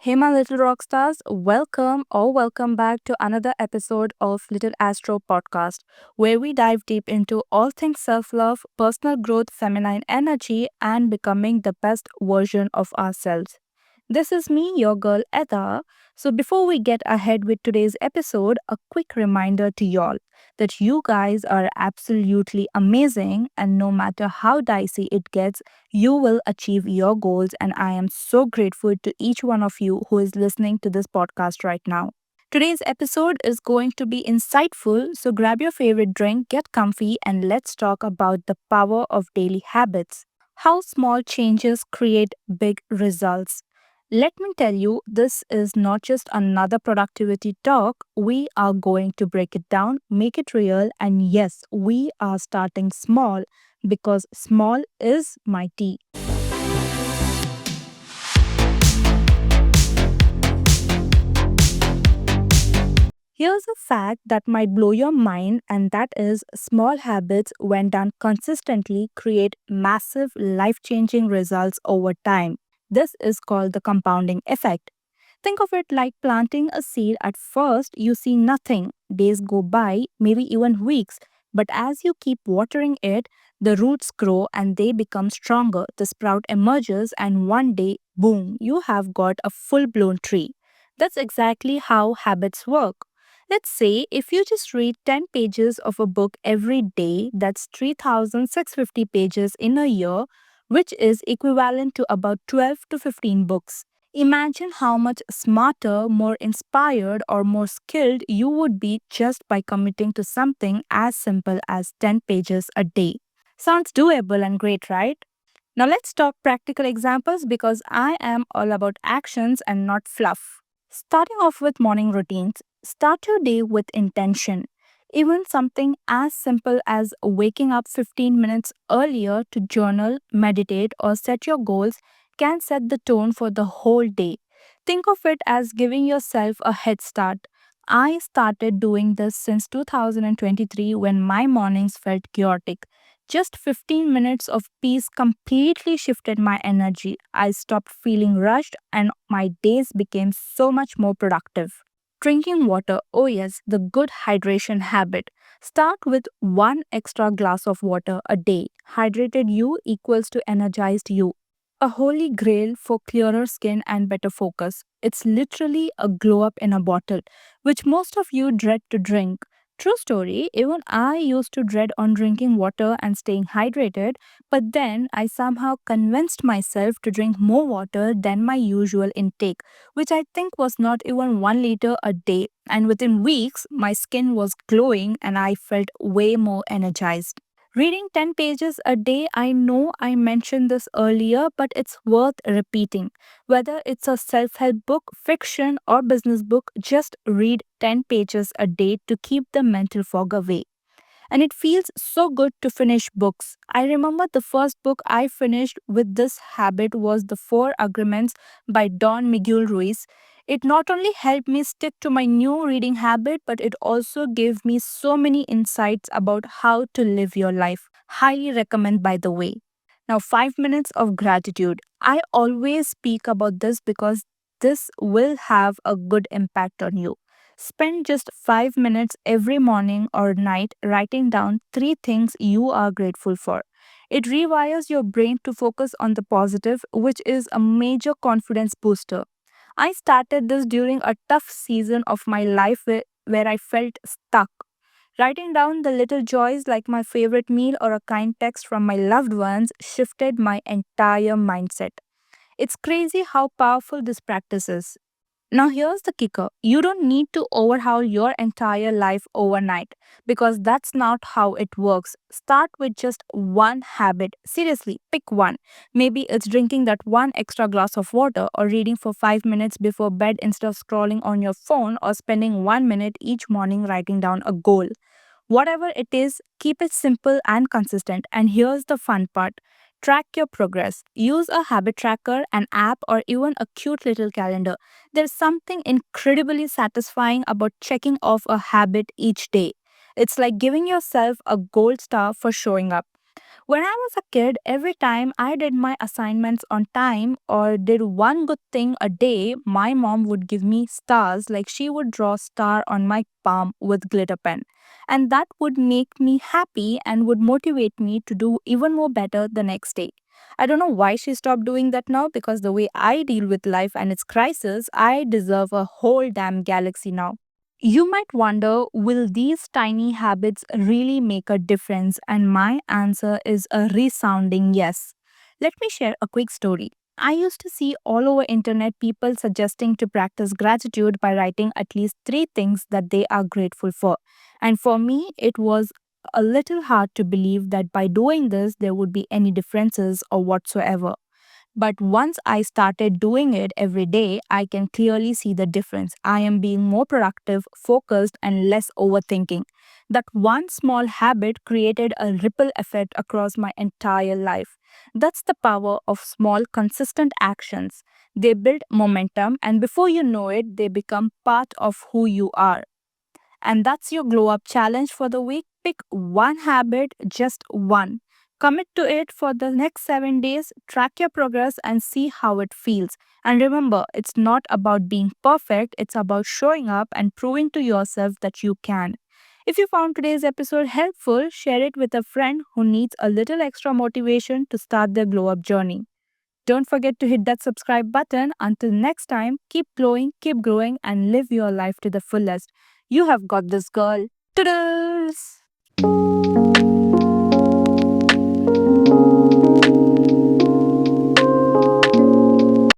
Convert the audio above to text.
Hey, my little rock stars, welcome back to another episode of Little Astro podcast, where we dive deep into all things self love, personal growth, feminine energy, and becoming the best version of ourselves. This is me, your girl Eda. So, before we get ahead with today's episode, a quick reminder to y'all that you guys are absolutely amazing, and no matter how dicey it gets, you will achieve your goals. And I am so grateful to each one of you who is listening to this podcast right now. Today's episode is going to be insightful, so grab your favorite drink, get comfy, and let's talk about the power of daily habits. How small changes create big results. Let me tell you, this is not just another productivity talk. We are going to break it down, make it real, and yes, we are starting small because small is mighty. Here's a fact that might blow your mind, and that is small habits, when done consistently, create massive life changing results over time. This is called the compounding effect. Think of it like planting a seed. At first, you see nothing. Days go by, maybe even weeks. But as you keep watering it, the roots grow and they become stronger. The sprout emerges, and one day, boom, you have got a full blown tree. That's exactly how habits work. Let's say if you just read 10 pages of a book every day, that's 3,650 pages in a year, which is equivalent to about 12 to 15 books. Imagine how much smarter, more inspired, or more skilled you would be just by committing to something as simple as 10 pages a day. Sounds doable and great, right? Now let's talk practical examples because I am all about actions and not fluff. Starting off with morning routines, start your day with intention. Even something as simple as waking up 15 minutes earlier to journal, meditate, or set your goals can set the tone for the whole day. Think of it as giving yourself a head start. I started doing this since 2023 when my mornings felt chaotic. Just 15 minutes of peace completely shifted my energy. I stopped feeling rushed and my days became so much more productive. Drinking water, oh yes, the good hydration habit. Start with one extra glass of water a day. Hydrated you equals to energized you. A holy grail for clearer skin and better focus. It's literally a glow up in a bottle, which most of you dread to drink. True story, even I used to dread on drinking water and staying hydrated, but then I somehow convinced myself to drink more water than my usual intake, which I think was not even 1 liter a day. And within weeks, my skin was glowing and I felt way more energized. Reading 10 pages a day, I know I mentioned this earlier, but it's worth repeating. Whether it's a self help book, fiction, or business book, just read 10 pages a day to keep the mental fog away. And it feels so good to finish books. I remember the first book I finished with this habit was The Four Agreements by Don Miguel Ruiz. It not only helped me stick to my new reading habit, but it also gave me so many insights about how to live your life. Highly recommend, by the way. Now, 5 minutes of gratitude. I always speak about this because this will have a good impact on you. Spend just 5 minutes every morning or night writing down three things you are grateful for. It rewires your brain to focus on the positive, which is a major confidence booster. I started this during a tough season of my life where I felt stuck. Writing down the little joys like my favorite meal or a kind text from my loved ones shifted my entire mindset. It's crazy how powerful this practice is. Now, here's the kicker, you don't need to overhaul your entire life overnight because that's not how it works. Start with just one habit. Seriously, pick one. Maybe it's drinking that one extra glass of water, or reading for 5 minutes before bed instead of scrolling on your phone, or spending 1 minute each morning writing down a goal. Whatever it is, keep it simple and consistent. And here's the fun part, track your progress. Use a habit tracker, an app, or even a cute little calendar. There's something incredibly satisfying about checking off a habit each day. It's like giving yourself a gold star for showing up. When I was a kid, every time I did my assignments on time or did one good thing a day, my mom would give me stars, like she would draw star on my palm with glitter pen. And that would make me happy and would motivate me to do even more better the next day. I don't know why she stopped doing that now, because the way I deal with life and its crisis, I deserve a whole damn galaxy now. You might wonder, will these tiny habits really make a difference? And my answer is a resounding yes. Let me share a quick story. I used to see all over internet people suggesting to practice gratitude by writing at least 3 things that they are grateful for. And for me, it was a little hard to believe that by doing this there would be any differences or whatsoever. But once I started doing it every day, I can clearly see the difference. I am being more productive, focused, and less overthinking. That one small habit created a ripple effect across my entire life. That's the power of small, consistent actions. They build momentum, and before you know it, they become part of who you are. And that's your glow up challenge for the week. Pick one habit, just one. Commit to it for the next 7 days, track your progress, and see how it feels. And remember, it's not about being perfect, it's about showing up and proving to yourself that you can. If you found today's episode helpful, share it with a friend who needs a little extra motivation to start their glow up journey. Don't forget to hit that subscribe button. Until next time, keep glowing, keep growing, and live your life to the fullest. You have got this, girl. Toodles!